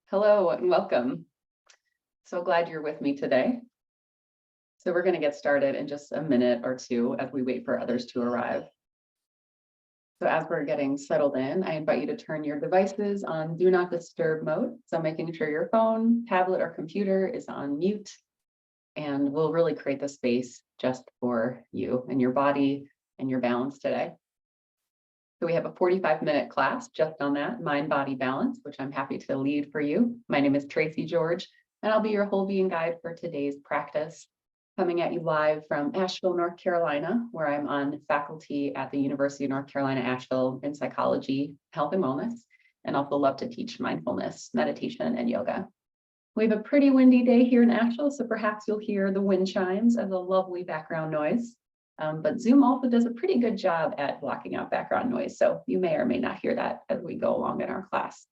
Hello and welcome. So glad you're with me today. So we're going to get started in just a minute or two as we wait for others to arrive. So as we're getting settled in, I invite you to turn your devices on do not disturb mode. So making sure your phone, tablet, or computer is on mute, and we'll really create the space just for you and your body and your balance today. So we have a 45-minute class just on that, mind-body balance, which I'm happy to lead for you. My name is Tracy George, and I'll be your whole being guide for today's practice, coming at you live from Asheville, North Carolina, where I'm on faculty at the University of North Carolina, Asheville in psychology, health and wellness, and also love to teach mindfulness, meditation, and yoga. We have a pretty windy day here in Asheville, so perhaps you'll hear the wind chimes as a lovely background noise. But Zoom also does a pretty good job at blocking out background noise, so you may or may not hear that as we go along in our class.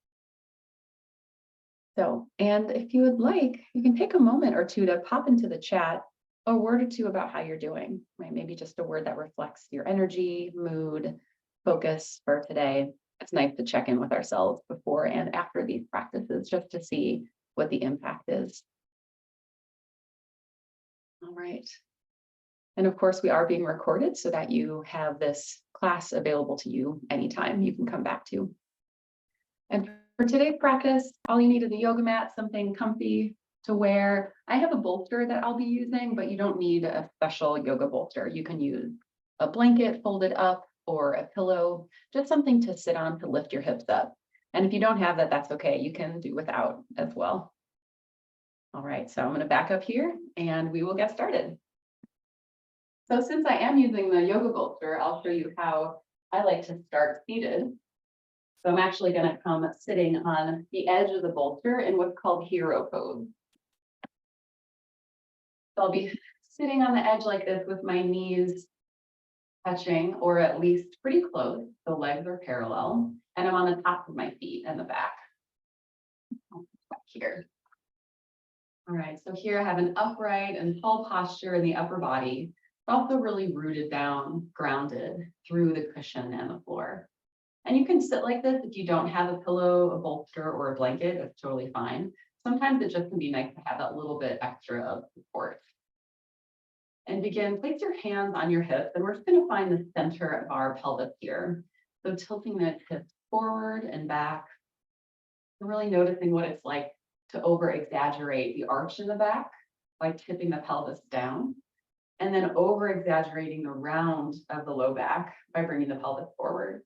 So, and if you would like, you can take a moment or two to pop into the chat a word or two about how you're doing, right? Maybe just a word that reflects your energy, mood, focus for today. It's nice to check in with ourselves before and after these practices just to see what the impact is. All right. And of course, we are being recorded so that you have this class available to you anytime you can come back to. And for today's practice, all you need is a yoga mat, something comfy to wear. I have a bolster that I'll be using, but you don't need a special yoga bolster. You can use a blanket folded up or a pillow, just something to sit on to lift your hips up. And if you don't have that, that's okay. You can do without as well. All right, so I'm going to back up here and we will get started. So since I am using the yoga bolster, I'll show you how I like to start seated. So I'm actually going to come sitting on the edge of the bolster in what's called hero pose. So I'll be sitting on the edge like this with my knees touching, or at least pretty close. The legs are parallel, and I'm on the top of my feet and the back. Back here. All right, so here I have an upright and tall posture in the upper body. Also really rooted down, grounded through the cushion and the floor. And you can sit like this if you don't have a pillow, a bolster, or a blanket. It's totally fine. Sometimes it just can be nice to have that little bit extra of support. And begin, place your hands on your hips, and we're just going to find the center of our pelvis here. So tilting the hips forward and back, and really noticing what it's like to over-exaggerate the arch in the back by tipping the pelvis down. And then over-exaggerating the round of the low back by bringing the pelvis forward.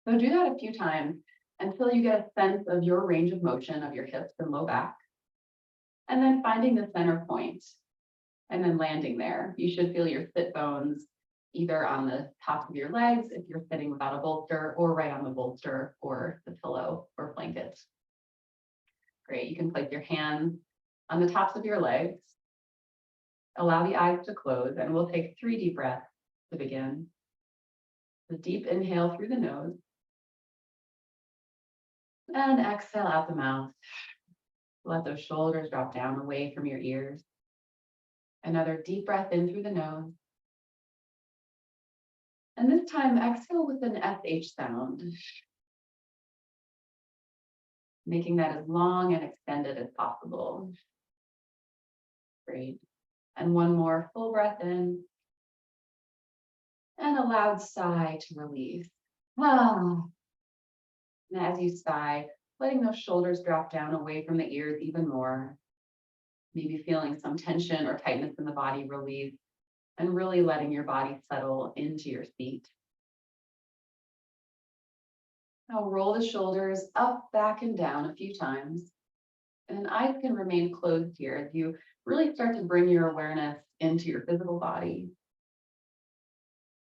So do that a few times until you get a sense of your range of motion of your hips and low back. And then finding the center point and then landing there. You should feel your sit bones either on the top of your legs if you're sitting without a bolster, or right on the bolster or the pillow or blanket. Great, you can place your hands on the tops of your legs. Allow the eyes to close, and we'll take 3 deep breaths to begin. A deep inhale through the nose. And exhale out the mouth. Let those shoulders drop down away from your ears. Another deep breath in through the nose. And this time, exhale with an SH sound. Making that as long and extended as possible. Great. And one more full breath in. And a loud sigh to release. And as you sigh, letting those shoulders drop down away from the ears even more. Maybe feeling some tension or tightness in the body release, and really letting your body settle into your seat. Now roll the shoulders up, back, and down a few times. And eyes can remain closed here as you really start to bring your awareness into your physical body.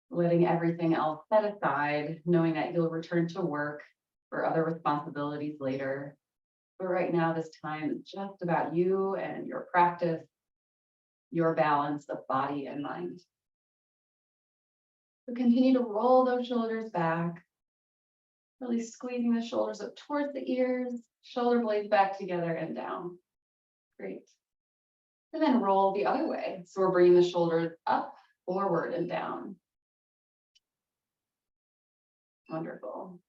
Letting everything else set aside, knowing that you'll return to work or other responsibilities later. But right now, this time is just about you and your practice, your balance of body and mind. So continue to roll those shoulders back, really squeezing the shoulders up towards the ears, shoulder blades back together and down. Great. And then roll the other way. So we're bringing the shoulders up, forward, and down. Wonderful.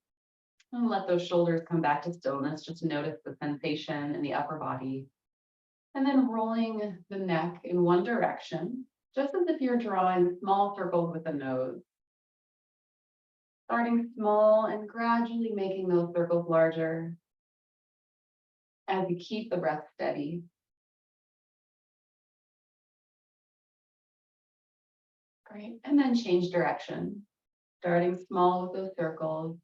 And let those shoulders come back to stillness. Just notice the sensation in the upper body. And then rolling the neck in one direction, just as if you're drawing small circles with the nose. Starting small and gradually making those circles larger as you keep the breath steady. Great. And then change direction, starting small with those circles.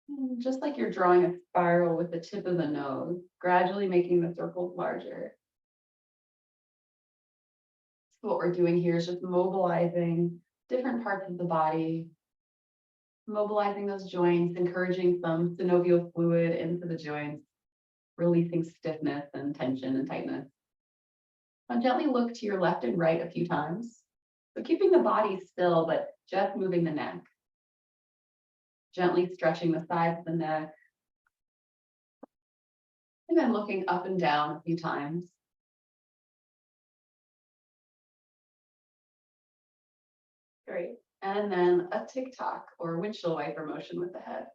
And just like you're drawing a spiral with the tip of the nose, gradually making the circles larger. So what we're doing here is just mobilizing different parts of the body, mobilizing those joints, encouraging some synovial fluid into the joints, releasing stiffness and tension and tightness. Now gently look to your left and right a few times. So keeping the body still, but just moving the neck. Gently stretching the sides of the neck. And then looking up and down a few times. Great. And then a tick-tock or windshield wiper motion with the head.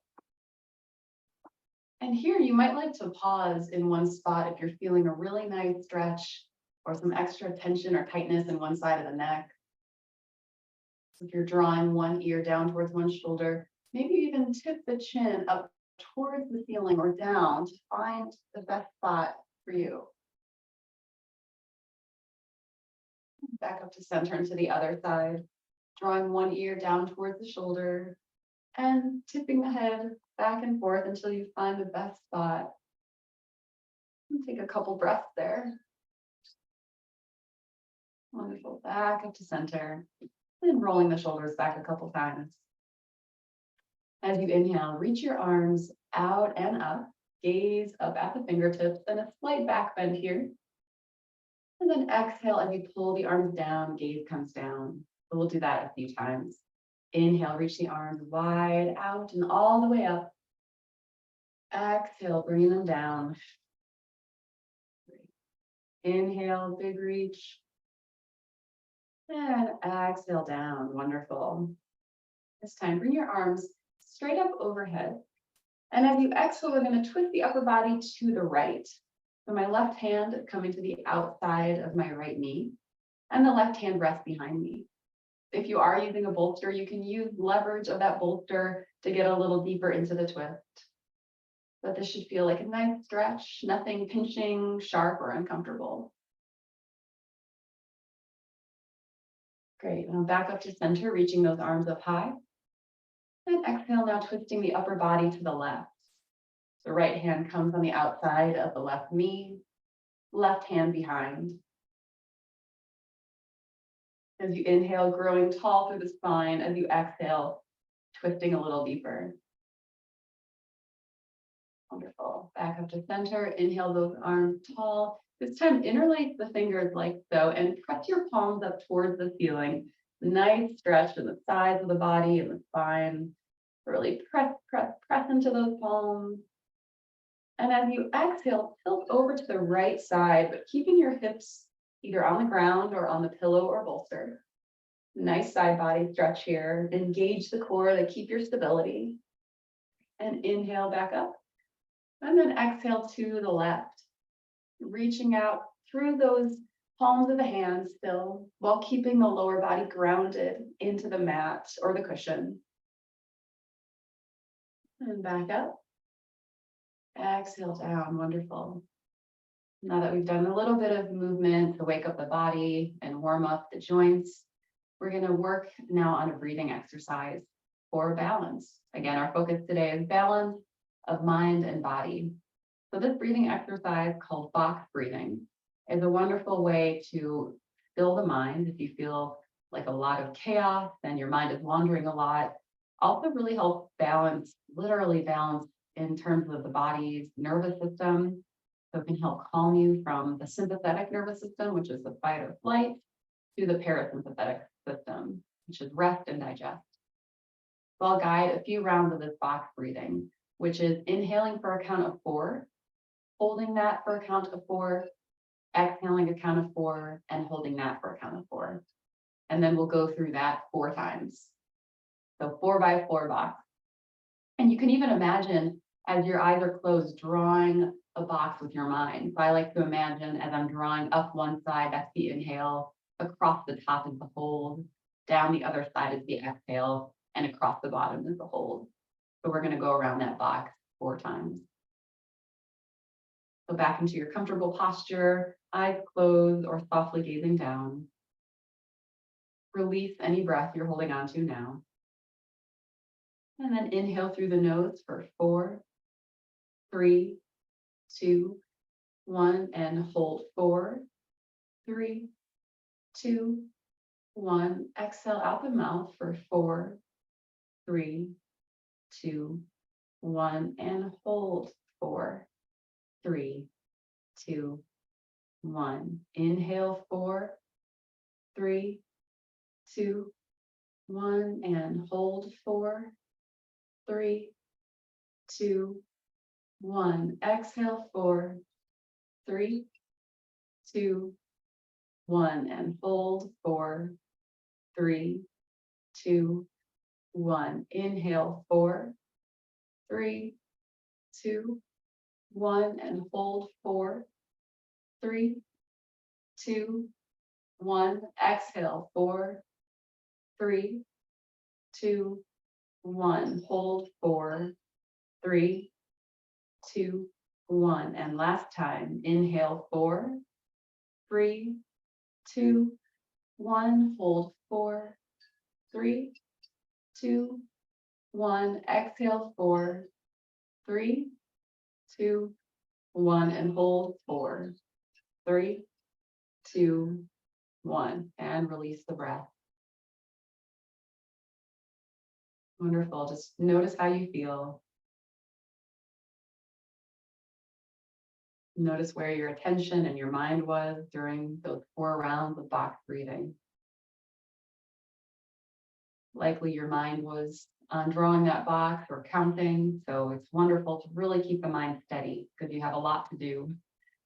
And here you might like to pause in one spot if you're feeling a really nice stretch or some extra tension or tightness in one side of the neck. If you're drawing one ear down towards one shoulder, maybe even tip the chin up towards the ceiling or down to find the best spot for you. Back up to center and to the other side, drawing one ear down towards the shoulder and tipping the head back and forth until you find the best spot. And take a couple breaths there. Wonderful. Back up to center. And rolling the shoulders back a couple times. As you inhale, reach your arms out and up, gaze up at the fingertips, and a slight back bend here. And then exhale as you pull the arms down, gaze comes down. So we'll do that a few times. Inhale, reach the arms wide out and all the way up. Exhale, bringing them down. Inhale, big reach. And exhale down, wonderful. This time, bring your arms straight up overhead. And as you exhale, we're going to twist the upper body to the right. So my left hand is coming to the outside of my right knee, and the left hand rests behind me. If you are using a bolster, you can use leverage of that bolster to get a little deeper into the twist. But this should feel like a nice stretch, nothing pinching, sharp, or uncomfortable. Great, now back up to center, reaching those arms up high. And exhale, now twisting the upper body to the left. The right hand comes on the outside of the left knee, left hand behind. As you inhale, growing tall through the spine. As you exhale, twisting a little deeper. Wonderful. Back up to center. Inhale those arms tall. This time, interlace the fingers like so and press your palms up towards the ceiling. Nice stretch in the sides of the body and the spine. Really press into those palms. And as you exhale, tilt over to the right side, but keeping your hips either on the ground or on the pillow or bolster. Nice side body stretch here. Engage the core to keep your stability. And inhale back up. And then exhale to the left. Reaching out through those palms of the hands still, while keeping the lower body grounded into the mat or the cushion. And back up. Exhale down, wonderful. Now that we've done a little bit of movement to wake up the body and warm up the joints, we're going to work now on a breathing exercise for balance. Again, our focus today is balance of mind and body. So this breathing exercise called box breathing is a wonderful way to still the mind if you feel like a lot of chaos and your mind is wandering a lot. Also really helps balance, literally balance in terms of the body's nervous system. So it can help calm you from the sympathetic nervous system, which is the fight or flight, to the parasympathetic system, which is rest and digest. So I'll guide a few rounds of this box breathing, which is inhaling for a count of 4, holding that for a count of 4, exhaling a count of 4, and holding that for a count of 4. And then we'll go through that 4 times. So 4 by 4 box. And you can even imagine as your eyes are closed, drawing a box with your mind. So I like to imagine as I'm drawing up one side, that's the inhale, across the top is the hold, down the other side is the exhale, and across the bottom is the hold. So we're going to go around that box 4 times. So back into your comfortable posture, eyes closed or softly gazing down. Release any breath you're holding on to now. And then inhale through the nose for 4, 3, 2, 1, and hold 4, 3, 2, 1. Exhale out the mouth for 4, 3, 2, 1, and hold 4, 3, 2, 1. Inhale 4, 3, 2, 1, and hold 4, 3, 2, 1. Exhale 4, 3, 2, 1, and hold 4, 3, 2, 1. Inhale 4, 3, 2, 1, and hold 4, 3, 2, 1. Exhale 4, 3, 2, 1. Hold 4, 3, 2, 1. And last time, inhale 4, 3, 2, 1. Hold 4, 3, 2, 1. Exhale 4, 3, 2, 1. And hold 4, 3, 2, 1. And release the breath. Wonderful. Just notice how you feel. Notice where your attention and your mind was during those 4 rounds of box breathing. Likely your mind was on drawing that box or counting, so it's wonderful to really keep the mind steady because you have a lot to do.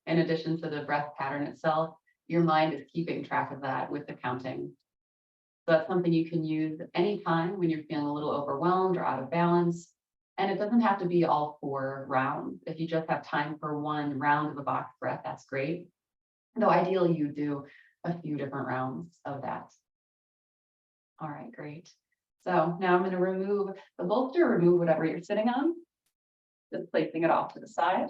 In addition to the breath pattern itself, your mind is keeping track of that with the counting. So that's something you can use anytime when you're feeling a little overwhelmed or out of balance. And it doesn't have to be all 4 rounds. If you just have time for 1 round of a box breath, that's great. Though ideally you do a few different rounds of that. All right, great. So now I'm going to remove the bolster, remove whatever you're sitting on, just placing it off to the side.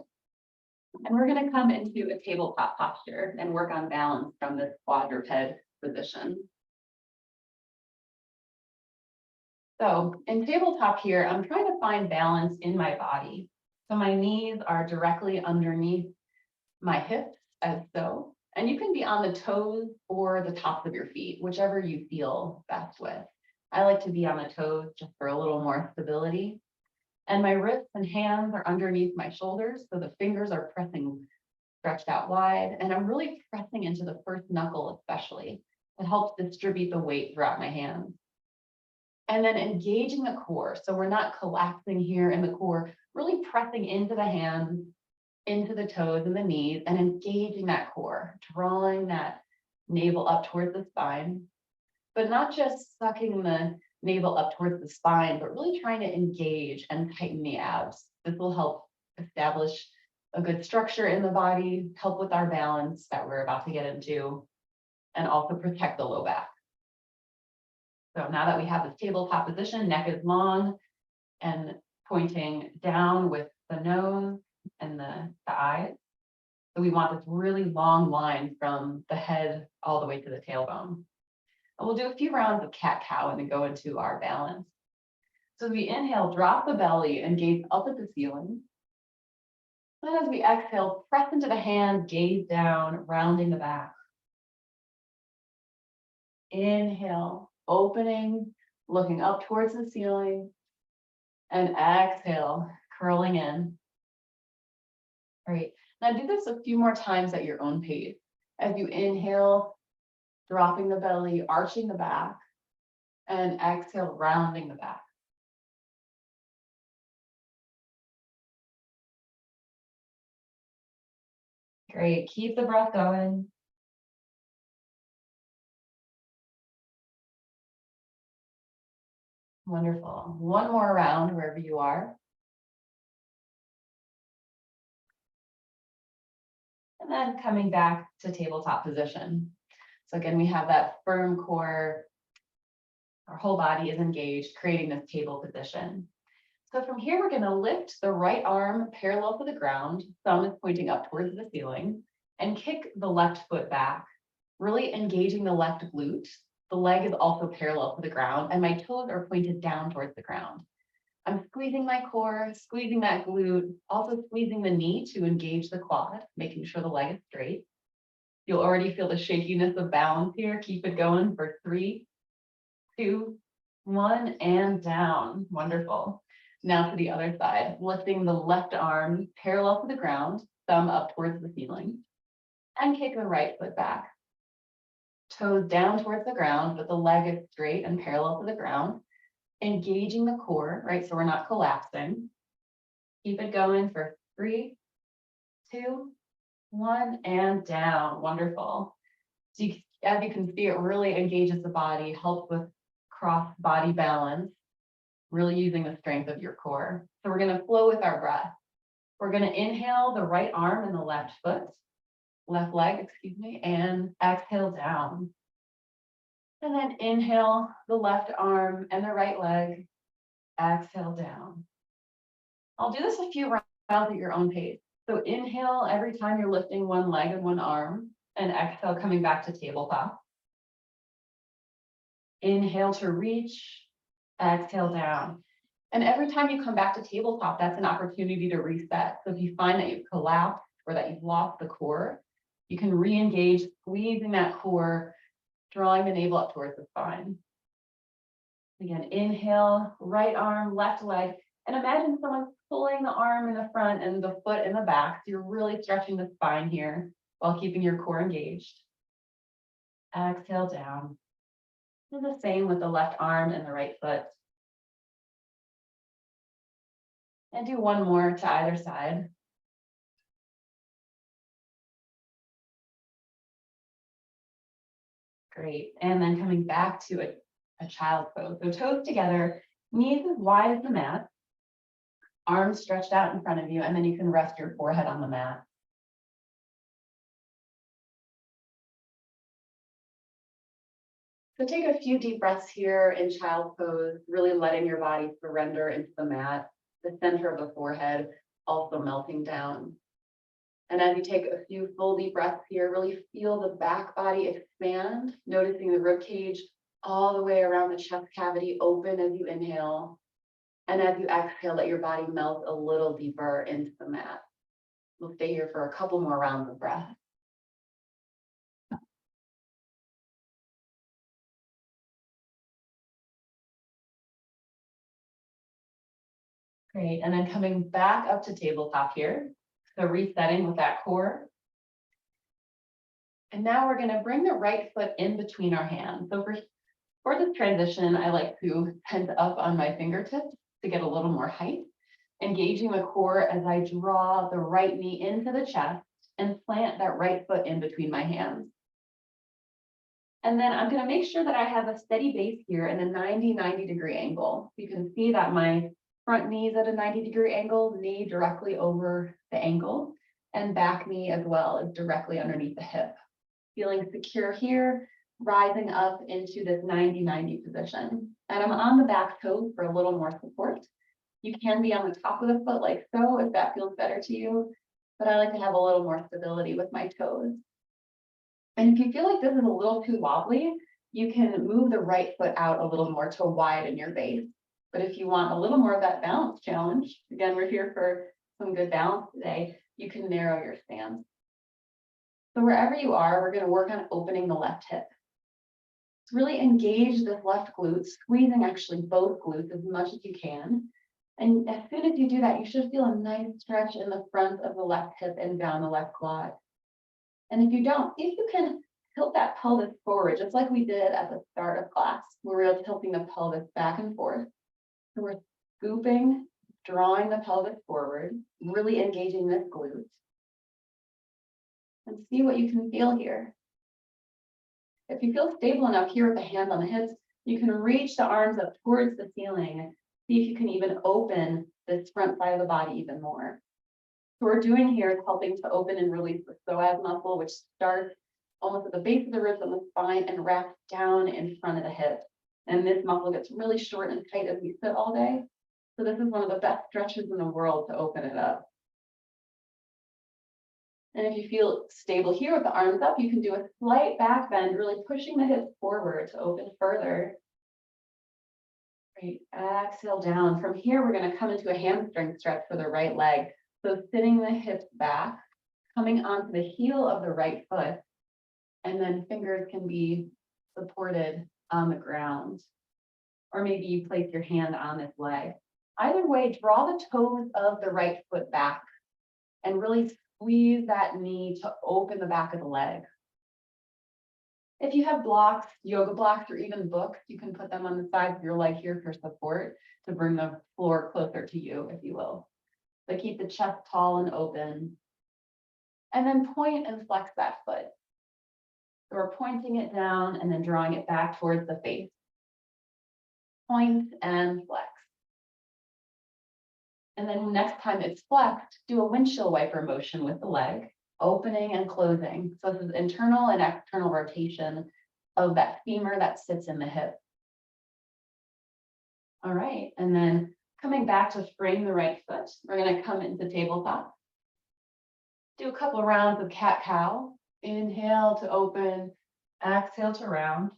And we're going to come into a tabletop posture and work on balance from this quadruped position. So in tabletop here, I'm trying to find balance in my body. So my knees are directly underneath my hips as so, and you can be on the toes or the tops of your feet, whichever you feel best with. I like to be on the toes just for a little more stability. And my wrists and hands are underneath my shoulders, so the fingers are pressing stretched out wide, and I'm really pressing into the first knuckle especially. It helps distribute the weight throughout my hands. And then engaging the core. So we're not collapsing here in the core, really pressing into the hands, into the toes and the knees, and engaging that core, drawing that navel up towards the spine, but not just sucking the navel up towards the spine, but really trying to engage and tighten the abs. This will help establish a good structure in the body, help with our balance that we're about to get into, and also protect the low back. So now that we have this tabletop position, neck is long and pointing down with the nose and the eyes. So we want this really long line from the head all the way to the tailbone. And we'll do a few rounds of cat-cow and then go into our balance. So as we inhale, drop the belly and gaze up at the ceiling. Then as we exhale, press into the hands, gaze down, rounding the back. Inhale, opening, looking up towards the ceiling, and exhale, curling in. Great. Now do this a few more times at your own pace. As you inhale, dropping the belly, arching the back, and exhale, rounding the back. Great. Keep the breath going. Wonderful. One more round wherever you are. And then coming back to tabletop position. So again, we have that firm core. Our whole body is engaged, creating this table position. So from here, we're going to lift the right arm parallel to the ground, thumb is pointing up towards the ceiling, and kick the left foot back, really engaging the left glute. The leg is also parallel to the ground, and my toes are pointed down towards the ground. I'm squeezing my core, squeezing that glute, also squeezing the knee to engage the quad, making sure the leg is straight. You'll already feel the shakiness of balance here. Keep it going for 3, 2, 1, and down. Wonderful. Now to the other side, lifting the left arm parallel to the ground, thumb up towards the ceiling, and kick the right foot back. Toes down towards the ground, but the leg is straight and parallel to the ground, engaging the core, right? So we're not collapsing. Keep it going for 3, 2, 1, and down. Wonderful. So as you can see, it really engages the body, helps with cross body balance, really using the strength of your core. So we're going to flow with our breath. We're going to inhale the right arm and the left foot, left leg, excuse me, and exhale down. And then inhale the left arm and the right leg, exhale down. I'll do this a few rounds at your own pace. So inhale every time you're lifting one leg and one arm, and exhale coming back to tabletop. Inhale to reach, exhale down. And every time you come back to tabletop, that's an opportunity to reset. So if you find that you've collapsed or that you've lost the core, you can re-engage, squeezing that core, drawing the navel up towards the spine. Again, inhale, right arm, left leg, and imagine someone pulling the arm in the front and the foot in the back. So you're really stretching the spine here while keeping your core engaged. Exhale down. Do the same with the left arm and the right foot. And do one more to either side. Great. And then coming back to a child's pose. So toes together, knees as wide as the mat, arms stretched out in front of you, and then you can rest your forehead on the mat. So take a few deep breaths here in child's pose, really letting your body surrender into the mat, the center of the forehead also melting down. And as you take a few full deep breaths here, really feel the back body expand, noticing the rib cage all the way around the chest cavity open as you inhale. And as you exhale, let your body melt a little deeper into the mat. We'll stay here for a couple more rounds of breath. Great, and then coming back up to tabletop here. So resetting with that core. And now we're going to bring the right foot in between our hands. So for this transition, I like to tent up on my fingertips to get a little more height, engaging the core as I draw the right knee into the chest and plant that right foot in between my hands. And then I'm going to make sure that I have a steady base here in a 90 degree angle. You can see that my front knee is at a 90-degree angle, knee directly over the ankle, and back knee as well is directly underneath the hip. Feeling secure here, rising up into this 90-90 position. And I'm on the back toes for a little more support. You can be on the top of the foot like so if that feels better to you, but I like to have a little more stability with my toes. And if you feel like this is a little too wobbly, you can move the right foot out a little more to widen your base. But if you want a little more of that balance challenge, again, we're here for some good balance today, you can narrow your stance. So wherever you are, we're going to work on opening the left hip. Really engage this left glute, squeezing actually both glutes as much as you can. And as soon as you do that, you should feel a nice stretch in the front of the left hip and down the left quad. And if you don't, see if you can tilt that pelvis forward, just like we did at the start of class, where we were tilting the pelvis back and forth. So we're scooping, drawing the pelvis forward, really engaging this glute. And see what you can feel here. If you feel stable enough here with the hands on the hips, You can reach the arms up towards the ceiling. See if you can even open this front side of the body even more. So what we're doing here is helping to open and release the psoas muscle, which starts almost at the base of the ribs on the spine and wraps down in front of the hip. And this muscle gets really short and tight as we sit all day. So this is one of the best stretches in the world to open it up. And if you feel stable here with the arms up, you can do a slight back bend, really pushing the hips forward to open further. Great, exhale down. From here, we're going to come into a hamstring stretch for the right leg. So sitting the hips back, coming onto the heel of the right foot, and then fingers can be supported on the ground. Or maybe you place your hand on this leg. Either way, draw the toes of the right foot back and really squeeze that knee to open the back of the leg. If you have blocks, yoga blocks, or even books, you can put them on the sides of your leg here for support to bring the floor closer to you, if you will. But keep the chest tall and open. And then point and flex that foot. So we're pointing it down and then drawing it back towards the face. Point and flex. And then next time it's flexed, do a windshield wiper motion with the leg, opening and closing. So this is internal and external rotation of that femur that sits in the hip. All right, and then coming back to frame the right foot, we're going to come into tabletop. Do a couple rounds of cat-cow. Inhale to open, exhale to round.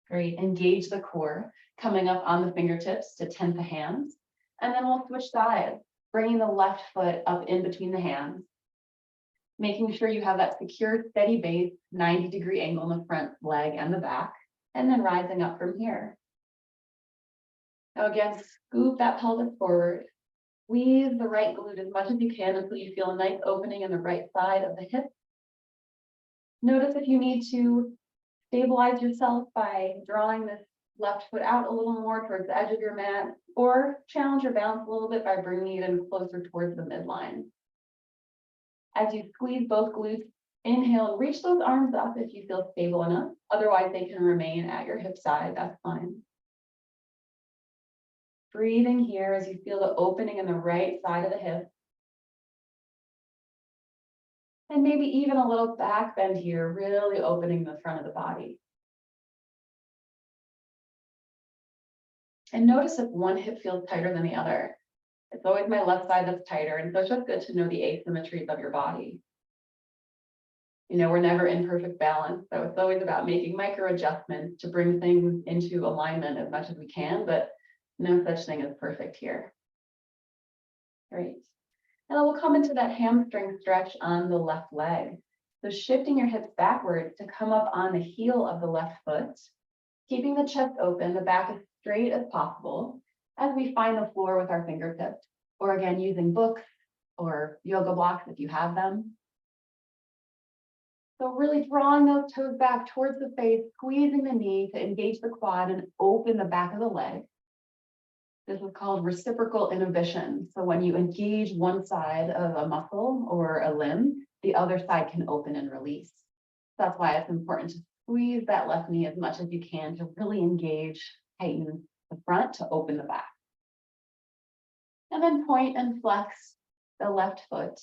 Great, engage the core, coming up on the fingertips to tent the hands. And then we'll switch sides, bringing the left foot up in between the hands. Making sure you have that secure, steady base, 90-degree angle in the front leg and the back, and then rising up from here. Now again, scoop that pelvis forward. Squeeze the right glute as much as you can until you feel a nice opening in the right side of the hip. Notice if you need to stabilize yourself by drawing this left foot out a little more towards the edge of your mat, or challenge your balance a little bit by bringing it in closer towards the midline. As you squeeze both glutes, inhale and reach those arms up if you feel stable enough. Otherwise, they can remain at your hip side, that's fine. Breathing here as you feel the opening in the right side of the hip. And maybe even a little back bend here, really opening the front of the body. And notice if one hip feels tighter than the other. It's always my left side that's tighter, and so it's just good to know the asymmetries of your body. You know, we're never in perfect balance, so it's always about making micro adjustments to bring things into alignment as much as we can, but no such thing as perfect here. Great. And then we'll come into that hamstring stretch on the left leg. So shifting your hips backwards to come up on the heel of the left foot, keeping the chest open, the back as straight as possible as we find the floor with our fingertips, or again, using books or yoga blocks if you have them. So really drawing those toes back towards the face, squeezing the knee to engage the quad and open the back of the leg. This is called reciprocal inhibition. So when you engage one side of a muscle or a limb, the other side can open and release. That's why it's important to squeeze that left knee as much as you can to really engage, tighten the front to open the back. And then point and flex the left foot.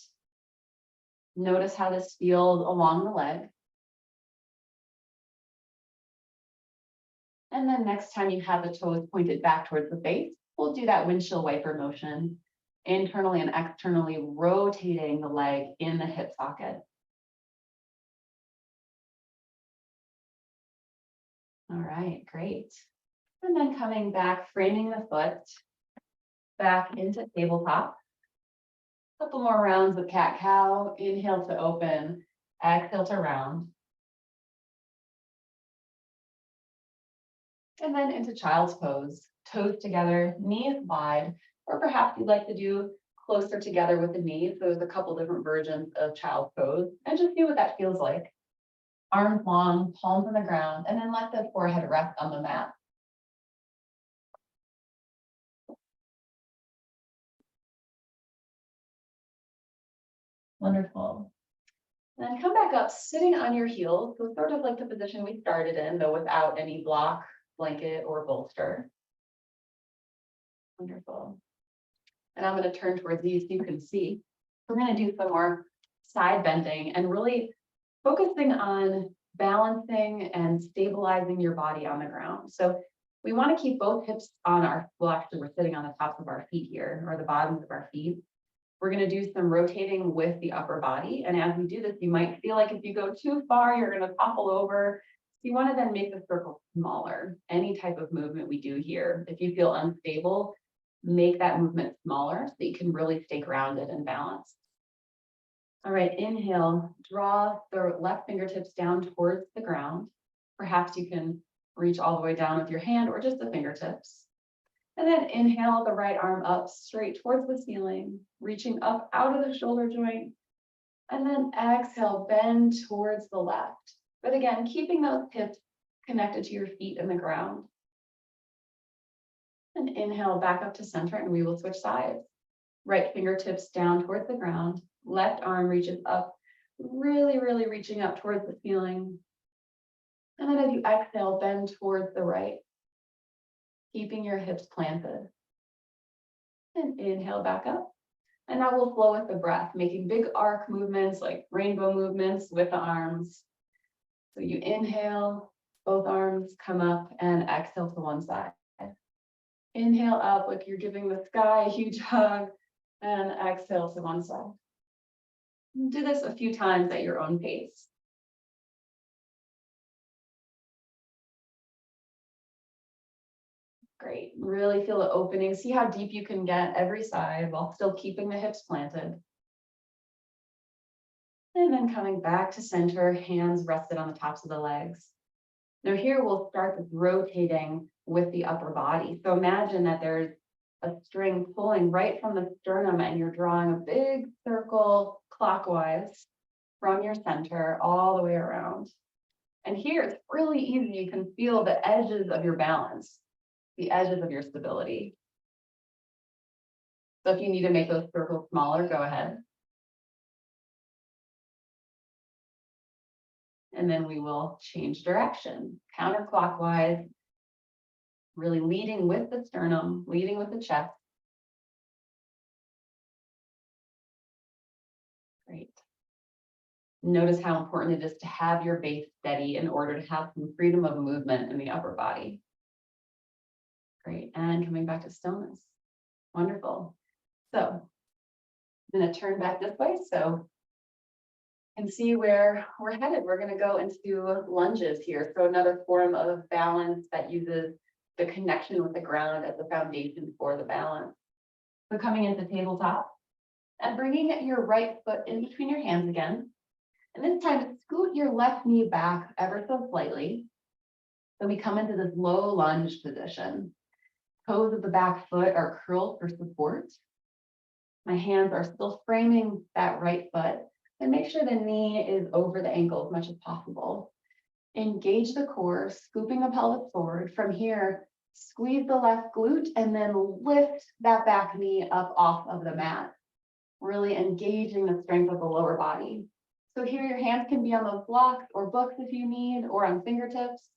Notice how this feels along the leg. And then next time you have the toes pointed back towards the face, we'll do that windshield wiper motion, internally and externally rotating the leg in the hip socket. All right, great. And then coming back, framing the foot back into tabletop. A couple more rounds of cat-cow. Inhale to open, exhale to round. And then into child's pose. Toes together, knees wide, or perhaps you'd like to do closer together with the knees. There's a couple different versions of child's pose, and just see what that feels like. Arms long, palms on the ground, and then let the forehead rest on the mat. Wonderful. And then come back up, sitting on your heels, so sort of like the position we started in, though without any block, blanket, or bolster. Wonderful. And I'm going to turn towards you so you can see. We're going to do some more side bending and really focusing on balancing and stabilizing your body on the ground. So we want to keep both hips on our, well, actually we're sitting on the tops of our feet here, or the bottoms of our feet. We're going to do some rotating with the upper body. And as we do this, you might feel like if you go too far, you're going to topple over. You want to then make the circle smaller. Any type of movement we do here, if you feel unstable, make that movement smaller so that you can really stay grounded and balanced. All right, inhale, draw the left fingertips down towards the ground. Perhaps you can reach all the way down with your hand or just the fingertips. And then inhale the right arm up straight towards the ceiling, reaching up out of the shoulder joint. And then exhale, bend towards the left. But again, keeping those hips connected to your feet and the ground. And inhale back up to center, and we will switch sides. Right fingertips down towards the ground. Left arm reaches up, really, really reaching up towards the ceiling. And then as you exhale, bend towards the right, keeping your hips planted. And inhale back up. And now we'll flow with the breath, making big arc movements like rainbow movements with the arms. So you inhale, both arms come up, and exhale to one side. Inhale up like you're giving the sky a huge hug, and exhale to one side. Do this a few times at your own pace. Great. Really feel the opening. See how deep you can get every side while still keeping the hips planted. And then coming back to center, hands rested on the tops of the legs. Now here we'll start with rotating with the upper body. So imagine that there's a string pulling right from the sternum and you're drawing a big circle clockwise from your center all the way around. And here it's really easy. You can feel the edges of your balance, the edges of your stability. So if you need to make those circles smaller, go ahead. And then we will change direction, counterclockwise, really leading with the sternum, leading with the chest. Great. Notice how important it is to have your base steady in order to have some freedom of movement in the upper body. Great, and coming back to stillness. Wonderful. So I'm going to turn back this way so you can see where we're headed. We're going to go into lunges here. So another form of balance that uses the connection with the ground as the foundation for the balance. So coming into tabletop and bringing your right foot in between your hands again. And this time, scoot your left knee back ever so slightly. So we come into this low lunge position. Toes of the back foot are curled for support. My hands are still framing that right foot. And make sure the knee is over the ankle as much as possible. Engage the core, scooping the pelvis forward. From here, squeeze the left glute and then lift that back knee up off of the mat. Really engaging the strength of the lower body. So here your hands can be on those blocks or books if you need, or on fingertips.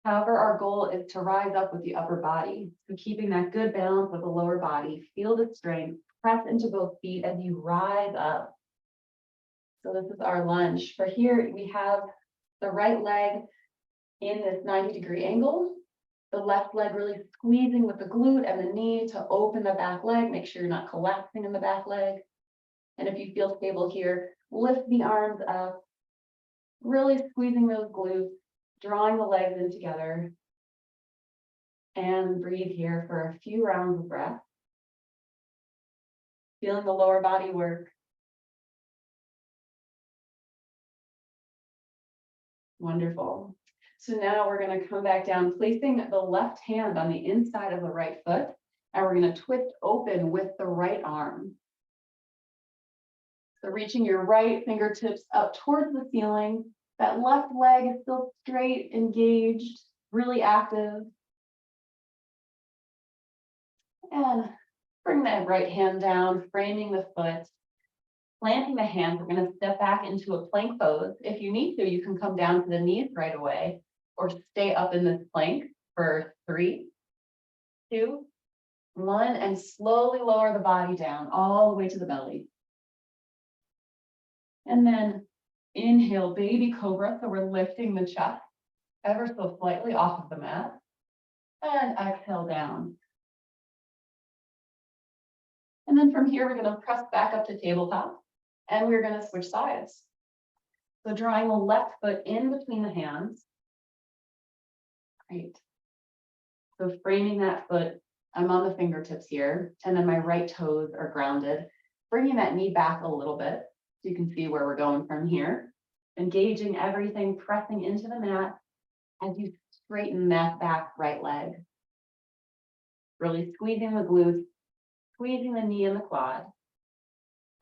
However, our goal is to rise up with the upper body. So keeping that good balance of the lower body, feel the strength, press into both feet as you rise up. So this is our lunge. For here, we have the right leg in this 90-degree angle. The left leg really squeezing with the glute and the knee to open the back leg. Make sure you're not collapsing in the back leg. And if you feel stable here, lift the arms up, really squeezing those glutes, drawing the legs in together. And breathe here for a few rounds of breath. Feeling the lower body work. Wonderful. So now we're going to come back down, placing the left hand on the inside of the right foot, and we're going to twist open with the right arm. So reaching your right fingertips up towards the ceiling. That left leg is still straight, engaged, really active. And bring that right hand down, framing the foot. Planting the hands, we're going to step back into a plank pose. If you need to, you can come down to the knees right away or stay up in this plank for 3, 2, 1, and slowly lower the body down all the way to the belly. And then inhale, baby cobra. So we're lifting the chest ever so slightly off of the mat. And exhale down. And then from here, we're going to press back up to tabletop. And we're going to switch sides. So drawing the left foot in between the hands. Great. So framing that foot, I'm on the fingertips here, and then my right toes are grounded. Bringing that knee back a little bit so you can see where we're going from here. Engaging everything, pressing into the mat as you straighten that back right leg. Really squeezing the glutes, squeezing the knee and the quad.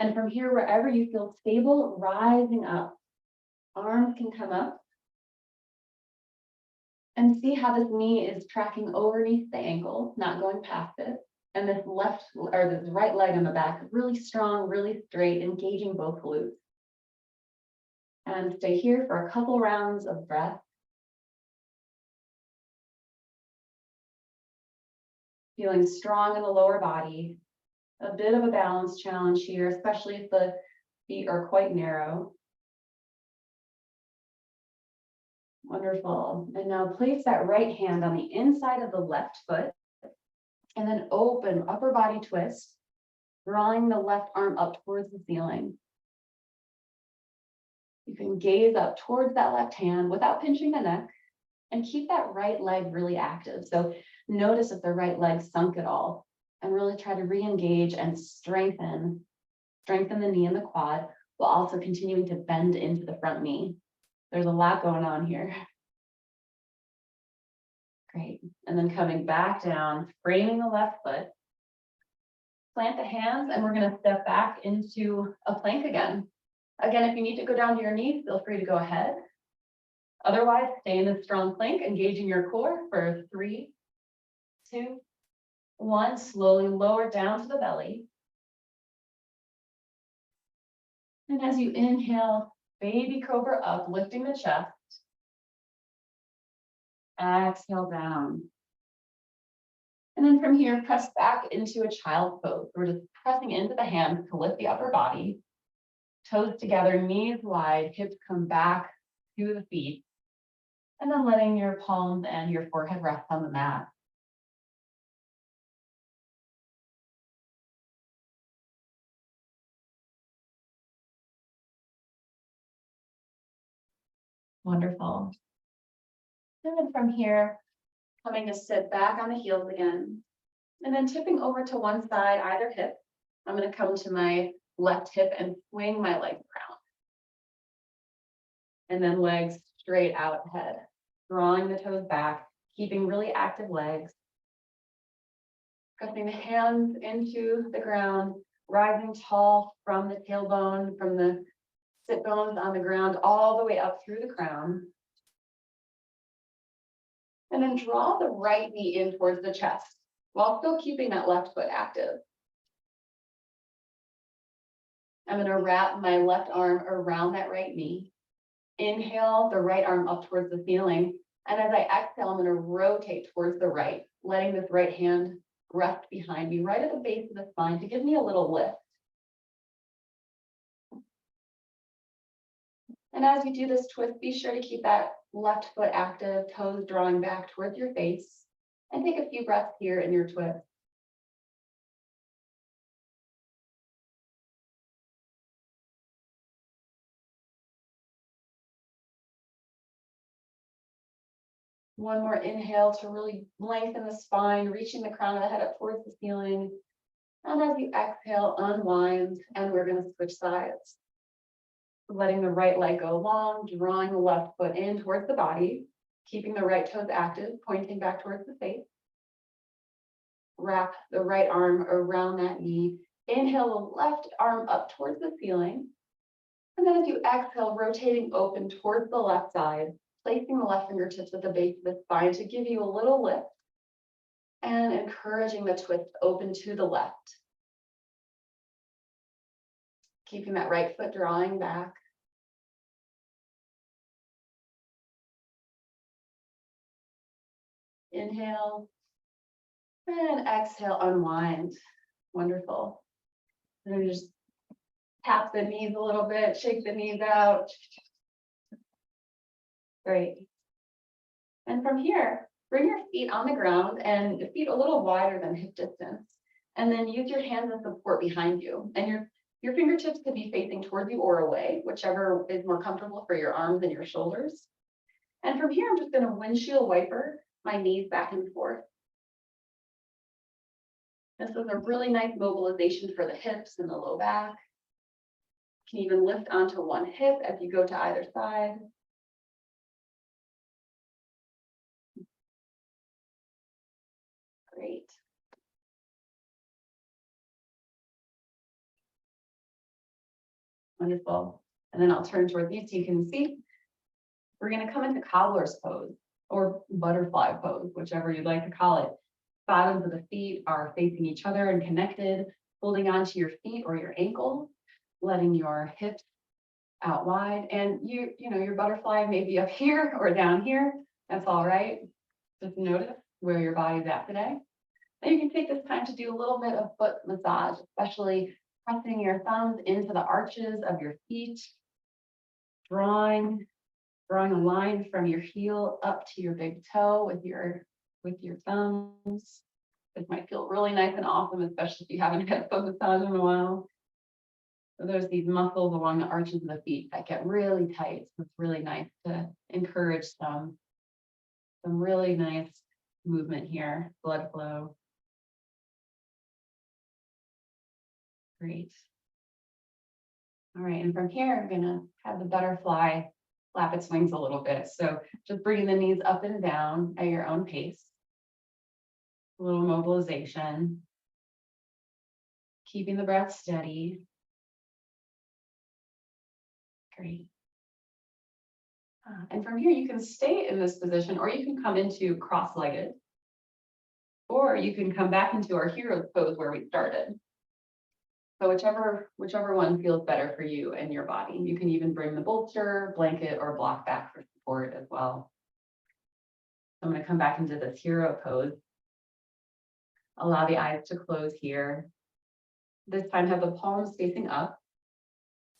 And from here, wherever you feel stable, rising up. Arms can come up. And see how this knee is tracking underneath the ankle, not going past it. And this left or this right leg on the back, really strong, really straight, engaging both glutes. And stay here for a couple rounds of breath. Feeling strong in the lower body. A bit of a balance challenge here, especially if the feet are quite narrow. Wonderful. And now place that right hand on the inside of the left foot and then open upper body twist, drawing the left arm up towards the ceiling. You can gaze up towards that left hand without pinching the neck and keep that right leg really active. So notice if the right leg sunk at all and really try to re-engage and strengthen the knee and the quad while also continuing to bend into the front knee. There's a lot going on here. Great. And then coming back down, framing the left foot. Plant the hands, and we're going to step back into a plank again. Again, if you need to go down to your knees, feel free to go ahead. Otherwise, stay in a strong plank, engaging your core for 3, 2, 1. Slowly lower down to the belly. And as you inhale, baby cobra up, lifting the chest. Exhale down. And then from here, press back into a child's pose. We're just pressing into the hands to lift the upper body. Toes together, knees wide, hips come back to the feet. And then letting your palms and your forehead rest on the mat. Wonderful. And then from here, coming to sit back on the heels again. And then tipping over to one side, either hip. I'm going to come to my left hip and swing my legs around. And then legs straight out ahead, drawing the toes back, keeping really active legs. Pressing the hands into the ground, rising tall from the tailbone, from the sit bones on the ground, all the way up through the crown. And then draw the right knee in towards the chest, while still keeping that left foot active. I'm going to wrap my left arm around that right knee. Inhale the right arm up towards the ceiling. And as I exhale, I'm going to rotate towards the right, letting this right hand rest behind me, right at the base of the spine to give me a little lift. And as you do this twist, be sure to keep that left foot active, toes drawing back towards your face. And take a few breaths here in your twist. One more inhale to really lengthen the spine, reaching the crown of the head up towards the ceiling. And as you exhale, unwind, and we're going to switch sides. Letting the right leg go long, drawing the left foot in towards the body, keeping the right toes active, pointing back towards the face. Wrap the right arm around that knee. Inhale the left arm up towards the ceiling. And then as you exhale, rotating open towards the left side, placing the left fingertips at the base of the spine to give you a little lift. And encouraging the twist open to the left. Keeping that right foot drawing back. Inhale. And exhale, unwind. Wonderful. And then just tap the knees a little bit, shake the knees out. Great. And from here, bring your feet on the ground and the feet a little wider than hip distance. And then use your hands as support behind you. And your fingertips could be facing towards you or away, whichever is more comfortable for your arms and your shoulders. And from here, I'm just going to windshield wiper my knees back and forth. This is a really nice mobilization for the hips and the low back. You can even lift onto one hip as you go to either side. Great. Wonderful. And then I'll turn toward you so you can see. We're going to come into cobbler's pose or butterfly pose, whichever you'd like to call it. Bottoms of the feet are facing each other and connected, holding onto your feet or your ankle, letting your hips out wide. And your butterfly may be up here or down here. That's all right. Just notice where your body's at today. And you can take this time to do a little bit of foot massage, especially pressing your thumbs into the arches of your feet, drawing a line from your heel up to your big toe with your thumbs. This might feel really nice and awesome, especially if you haven't had a foot massage in a while. So there's these muscles along the arches of the feet that get really tight. So it's really nice to encourage some really nice movement here, blood flow. Great. All right, and from here, I'm gonna have the butterfly flap its wings a little bit. So just bringing the knees up and down at your own pace. A little mobilization. Keeping the breath steady. Great. And from here, you can stay in this position, or you can come into cross-legged, or you can come back into our hero pose where we started. So whichever one feels better for you and your body. You can even bring the bolster, blanket, or block back for support as well. I'm going to come back into this hero pose. Allow the eyes to close here. This time have the palms facing up.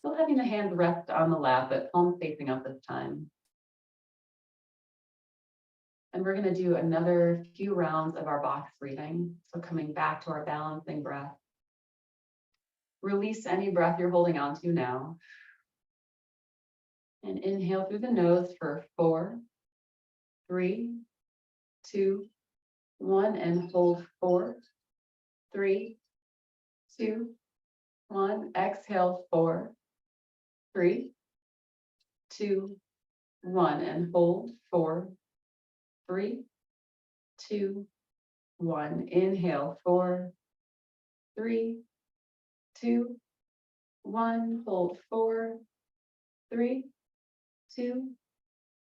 Still having the hands rest on the lap, but palms facing up this time. And we're going to do another few rounds of our box breathing. So coming back to our balancing breath. Release any breath you're holding on to now. And inhale through the nose for 4, 3, 2, 1, and hold 4, 3, 2, 1. Exhale 4, 3, 2, 1, and hold 4, 3, 2, 1. Inhale 4, 3, 2, 1. Hold 4, 3, 2,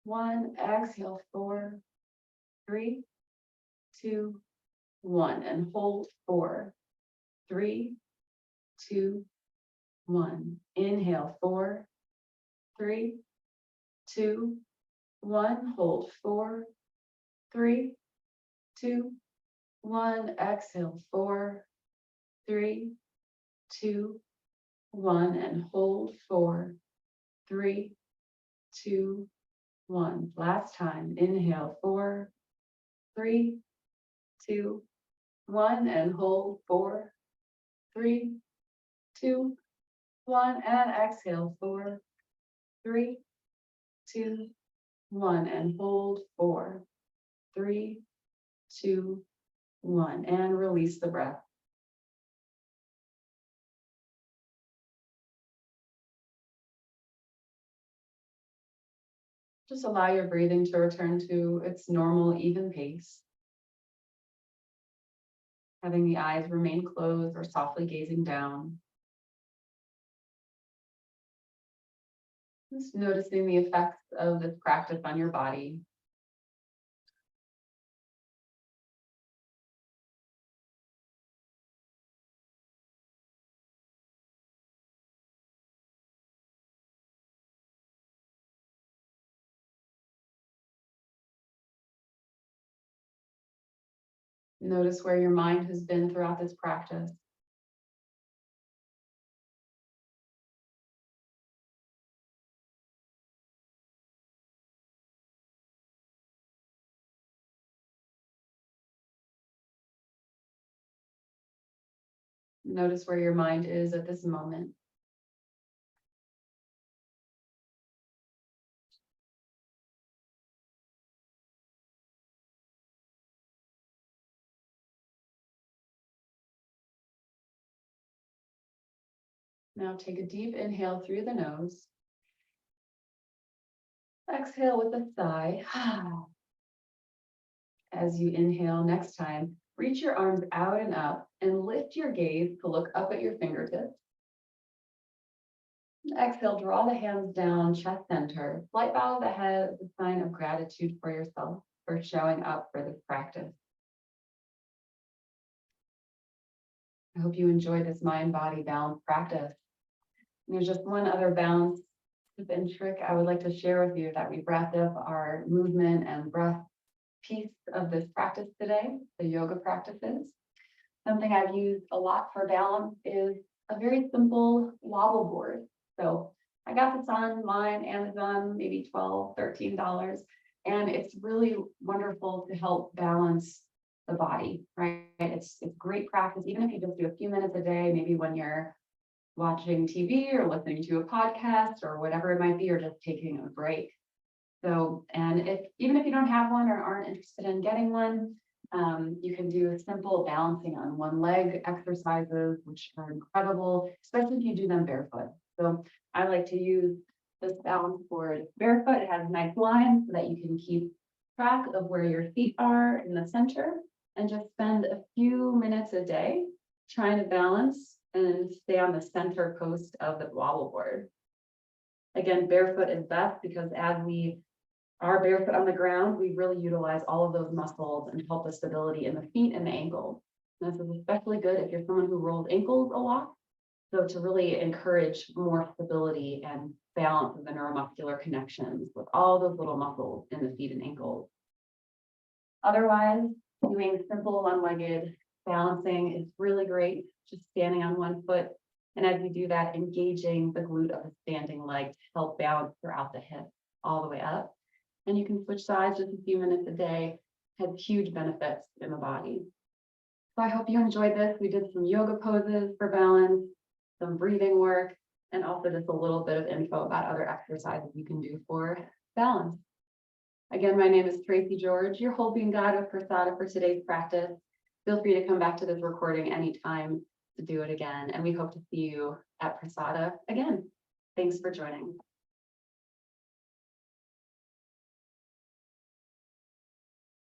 1. Exhale 4, 3, 2, 1. And hold 4, 3, 2, 1. Inhale 4, 3, 2, 1. Hold 4, 3, 2, 1. Exhale 4, 3, 2, 1. And hold 4, 3, 2, 1. Last time. Inhale 4, 3, 2, 1. And hold 4, 3, 2, 1. And exhale 4, 3, 2, 1. And hold 4, 3, 2, 1. And release the breath. Just allow your breathing to return to its normal, even pace. Having the eyes remain closed or softly gazing down. Just noticing the effects of this practice on your body. Notice where your mind has been throughout this practice. Notice where your mind is at this moment. Now take a deep inhale through the nose. Exhale with a sigh. As you inhale next time, reach your arms out and up and lift your gaze to look up at your fingertips. Exhale, draw the hands down, chest center. Slight bow of the head is a sign of gratitude for yourself for showing up for this practice. I hope you enjoyed this mind-body balance practice. And there's just one other balance tip and trick I would like to share with you that we've wrapped up our movement and breath piece of this practice today, the yoga practices. Something I've used a lot for balance is a very simple wobble board. So I got this online, Amazon, maybe $12, $13. And it's really wonderful to help balance the body, right? It's great practice, even if you just do a few minutes a day, maybe when you're watching TV or listening to a podcast or whatever it might be, or just taking a break. So, and even if you don't have one or aren't interested in getting one, you can do simple balancing on one leg exercises, which are incredible, especially if you do them barefoot. So I like to use this balance board barefoot. It has nice lines so that you can keep track of where your feet are in the center and just spend a few minutes a day trying to balance and stay on the center post of the wobble board. Again, barefoot is best because as we are barefoot on the ground, we really utilize all of those muscles and help the stability in the feet and the ankles. And this is especially good if you're someone who rolls ankles a lot. So to really encourage more stability and balance of the neuromuscular connections with all those little muscles in the feet and ankles. Otherwise, doing simple one-legged balancing is really great, just standing on one foot. And as you do that, engaging the glute of the standing leg to help balance throughout the hip all the way up. And you can switch sides just a few minutes a day, has huge benefits in the body. So I hope you enjoyed this. We did some yoga poses for balance, some breathing work, and also just a little bit of info about other exercises you can do for balance. Again, my name is Tracy George, your whole being guide of Prasada for today's practice. Feel free to come back to this recording anytime to do it again. And we hope to see you at Prasada again. Thanks for joining.